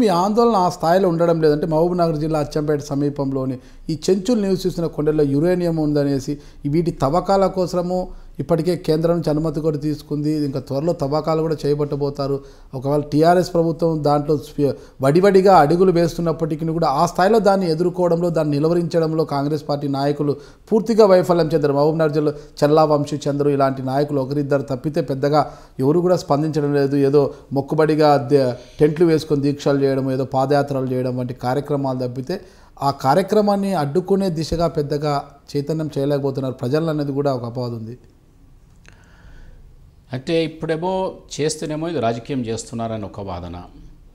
మీ ఆందోళన ఆ స్థాయిలో ఉండడం లేదంటే మహబూబ్నగర్ జిల్లా అచ్చంపేట సమీపంలోని ఈ చెంచులు నివసిస్తున్న కొండల్లో యురేనియం ఉందనేసి వీటి తవ్వకాల కోసము ఇప్పటికే కేంద్రం నుంచి అనుమతి కూడా తీసుకుంది. ఇంకా త్వరలో తవ్వకాలు కూడా చేయబట్టబోతారు. ఒకవేళ టీఆర్ఎస్ ప్రభుత్వం దాంట్లో వడివడిగా అడుగులు వేస్తున్నప్పటికీ కూడా ఆ స్థాయిలో దాన్ని ఎదుర్కోవడంలో, దాన్ని నిలువరించడంలో కాంగ్రెస్ పార్టీ నాయకులు పూర్తిగా వైఫల్యం చెందారు. మహబూబ్నగర్ జిల్లా చల్లా వంశీచంద్రు ఇలాంటి నాయకులు ఒకరిద్దరు తప్పితే పెద్దగా ఎవరు కూడా స్పందించడం లేదు. ఏదో మొక్కుబడిగా టెంట్లు వేసుకొని దీక్షలు చేయడం, ఏదో పాదయాత్రలు చేయడం వంటి కార్యక్రమాలు తప్పితే ఆ కార్యక్రమాన్ని అడ్డుకునే దిశగా పెద్దగా చైతన్యం చేయలేకపోతున్నారు ప్రజలు అనేది కూడా ఒక అపవాదం ఉంది. అంటే ఇప్పుడేమో చేస్తేనేమో ఇది రాజకీయం చేస్తున్నారని ఒక వాదన,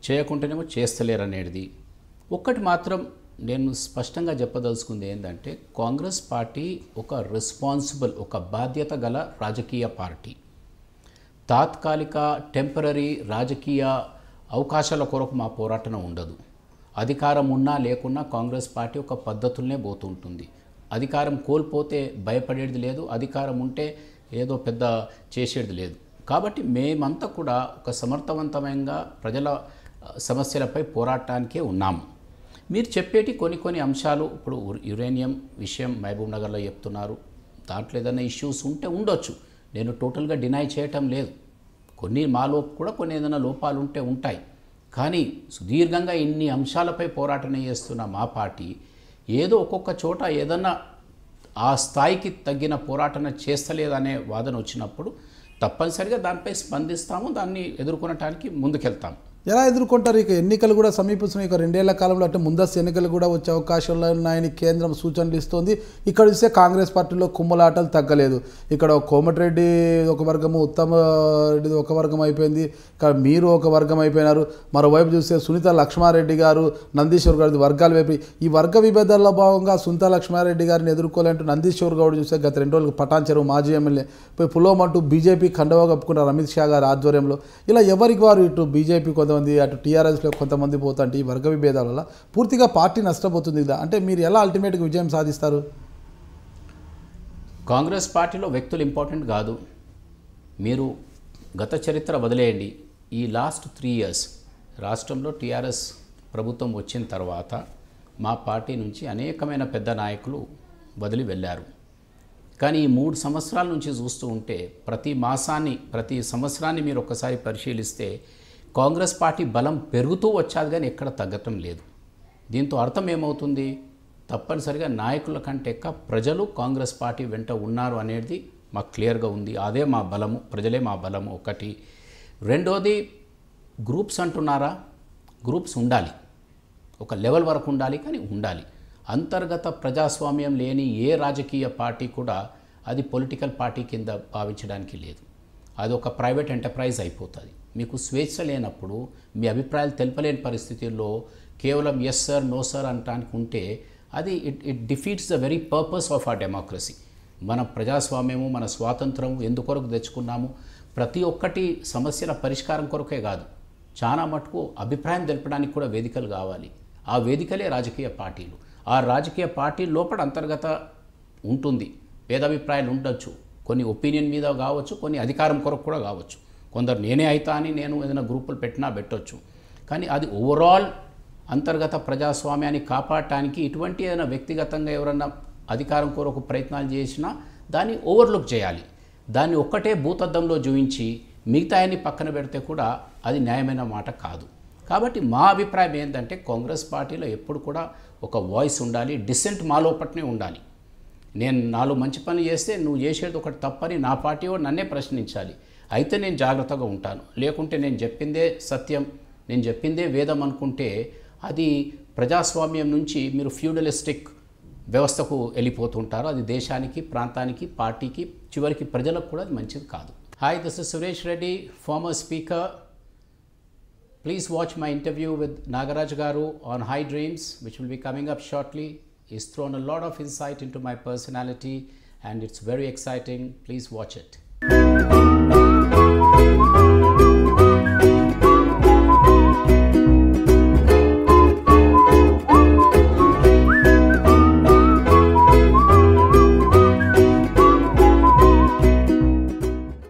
చేయకుంటేనేమో చేస్తలేరనేది. ఒక్కటి మాత్రం నేను స్పష్టంగా చెప్పదలుచుకుంది ఏంటంటే, కాంగ్రెస్ పార్టీ ఒక రెస్పాన్సిబుల్, ఒక బాధ్యత గల రాజకీయ పార్టీ. తాత్కాలిక టెంపరరీ రాజకీయ అవకాశాల కొరకు మా పోరాటం ఉండదు. అధికారం ఉన్నా లేకున్నా కాంగ్రెస్ పార్టీ ఒక పద్ధతులనే పోతుంటుంది. అధికారం కోల్పోతే భయపడేది లేదు, అధికారం ఉంటే ఏదో పెద్ద చేసేది లేదు. కాబట్టి మేమంతా కూడా ఒక సమర్థవంతమైన ప్రజల సమస్యలపై పోరాటానికే ఉన్నాము. మీరు చెప్పేటి కొన్ని అంశాలు, ఇప్పుడు యురేనియం విషయం మహబూబ్నగర్లో చెప్తున్నారు, దాంట్లో ఏదైనా ఇష్యూస్ ఉంటే ఉండొచ్చు, నేను టోటల్గా డినై చేయటం లేదు. కొన్ని మా కూడా కొన్ని ఏదైనా లోపాలు ఉంటే ఉంటాయి. కానీ సుదీర్ఘంగా ఇన్ని అంశాలపై పోరాటం చేస్తున్న మా పార్టీ ఏదో ఒక్కొక్క చోట ఏదన్నా ఆ స్థాయికి తగ్గిన పోరాటం చేస్తలేదనే వాదన వచ్చినప్పుడు తప్పనిసరిగా దానిపై స్పందిస్తాము, దాన్ని ఎదుర్కొనడానికి ముందుకెళ్తాము. ఎలా ఎదుర్కొంటారు? ఇక ఎన్నికలు కూడా సమీపిస్తున్నాయి. ఇక 2 ఏళ్ల కాలంలో అంటే ముందస్తు ఎన్నికలు కూడా వచ్చే అవకాశాలు ఉన్నాయని కేంద్రం సూచనలు ఇస్తోంది. ఇక్కడ చూస్తే కాంగ్రెస్ పార్టీలో కుమ్ములాటలు తగ్గలేదు. ఇక్కడ కోమటిరెడ్డి ఒక వర్గము, ఉత్తమ రెడ్డి ఒక వర్గం అయిపోయింది, ఇక్కడ మీరు ఒక వర్గం అయిపోయినారు. మరోవైపు చూస్తే సునీత లక్ష్మారెడ్డి గారు, నందీశ్వర్ గారి వర్గాలు వైపు ఈ వర్గ విభేదాల్లో భాగంగా సునీత లక్ష్మారెడ్డి గారిని ఎదుర్కోవాలంటూ నందీశ్వర్ గౌడ్ చూస్తే గత 2 రోజులకు పటాన్ చెరువు మాజీ ఎమ్మెల్యే పోయి పులోమంటూ బీజేపీ కండవా కప్పుకున్నారు అమిత్ షా గారి ఆధ్వర్యంలో. ఇలా ఎవరికి వారు ఇటు బీజేపీ కొంతమంది, అటు టీఆర్ఎస్లో కొంతమంది పోతుంటే ఈ వర్గ విభేదాల వల్ల పూర్తిగా పార్టీ నష్టపోతుంది కదా. అంటే మీరు ఎలా అల్టిమేట్గా విజయం సాధిస్తారు? కాంగ్రెస్ పార్టీలో వ్యక్తులు ఇంపార్టెంట్ కాదు. మీరు గత చరిత్ర వదిలేయండి. ఈ లాస్ట్ 3 ఇయర్స్ రాష్ట్రంలో టీఆర్ఎస్ ప్రభుత్వం వచ్చిన తర్వాత మా పార్టీ నుంచి అనేకమైన పెద్ద నాయకులు వదిలి వెళ్ళారు. కానీ ఈ 3 సంవత్సరాల నుంచి చూస్తూ ఉంటే ప్రతి సంవత్సరాన్ని మీరు ఒక్కసారి పరిశీలిస్తే కాంగ్రెస్ పార్టీ బలం పెరుగుతూ వచ్చాది, కానీ ఎక్కడ తగ్గటం లేదు. దీంతో అర్థం ఏమవుతుంది? తప్పనిసరిగా నాయకుల కంటే ప్రజలు కాంగ్రెస్ పార్టీ వెంట ఉన్నారు అనేది మాకు క్లియర్గా ఉంది. అదే మా బలము, ప్రజలే మా బలము ఒకటి. రెండోది, గ్రూప్స్ అంటున్నారా? గ్రూప్స్ ఉండాలి, ఒక లెవెల్ వరకు ఉండాలి, కానీ ఉండాలి. అంతర్గత ప్రజాస్వామ్యం లేని ఏ రాజకీయ పార్టీ కూడా అది పొలిటికల్ పార్టీ కింద భావించడానికి లేదు. అది ఒక ప్రైవేట్ ఎంటర్ప్రైజ్ అయిపోతుంది. మీకు స్వేచ్ఛ లేనప్పుడు, మీ అభిప్రాయాలు తెలపలేని పరిస్థితుల్లో కేవలం ఎస్ సార్, నో సార్ అనటానికి ఉంటే అది it defeats the very purpose of our democracy. మన ప్రజాస్వామ్యము, మన స్వాతంత్రము ఎందుకొరకు తెచ్చుకున్నాము? ప్రతి ఒక్కటి సమస్యల పరిష్కారం కొరకే కాదు, చాలా మటుకు అభిప్రాయం తెలపడానికి కూడా వేదికలు కావాలి. ఆ వేదికలే రాజకీయ పార్టీలు. ఆ రాజకీయ పార్టీ లోపల అంతర్గత ఉంటుంది, భేదాభిప్రాయాలు ఉండొచ్చు, కొన్ని ఒపీనియన్ మీద కావచ్చు, కొన్ని అధికారం కొరకు కూడా కావచ్చు. కొందరు నేనే అవుతా అని నేను ఏదైనా గ్రూపులు పెట్టొచ్చు. కానీ అది ఓవరాల్ అంతర్గత ప్రజాస్వామ్యాన్ని కాపాడటానికి ఇటువంటి ఏదైనా వ్యక్తిగతంగా ఎవరన్నా అధికారం కొరకు ప్రయత్నాలు చేసినా దాన్ని ఓవర్లుక్ చేయాలి. దాన్ని ఒక్కటే భూతద్దంలో చూపించి మిగతా అన్ని పక్కన పెడితే కూడా అది న్యాయమైన మాట కాదు. కాబట్టి మా అభిప్రాయం ఏంటంటే, కాంగ్రెస్ పార్టీలో ఎప్పుడు కూడా ఒక వాయిస్ ఉండాలి, డిసెంట్ మా లోపట్నే ఉండాలి. నేను 4 మంచి పనులు చేస్తే నువ్వు చేసేది ఒకటి తప్పని నా పార్టీ వాడు నన్నే ప్రశ్నించాలి. అయితే నేను జాగ్రత్తగా ఉంటాను. లేకుంటే నేను చెప్పిందే సత్యం, నేను చెప్పిందే వేదం అనుకుంటే అది ప్రజాస్వామ్యం నుంచి మీరు ఫ్యూడలిస్టిక్ వ్యవస్థకు వెళ్ళిపోతుంటారు. అది దేశానికి, ప్రాంతానికి, పార్టీకి, చివరికి ప్రజలకు కూడా అది మంచిది కాదు. Hi, this is Suresh Reddy, former speaker. Please watch my interview with Nagaraj Garu on High Dreams, which will be coming up shortly. He's thrown a lot of insight into my personality and it's very exciting. Please watch it.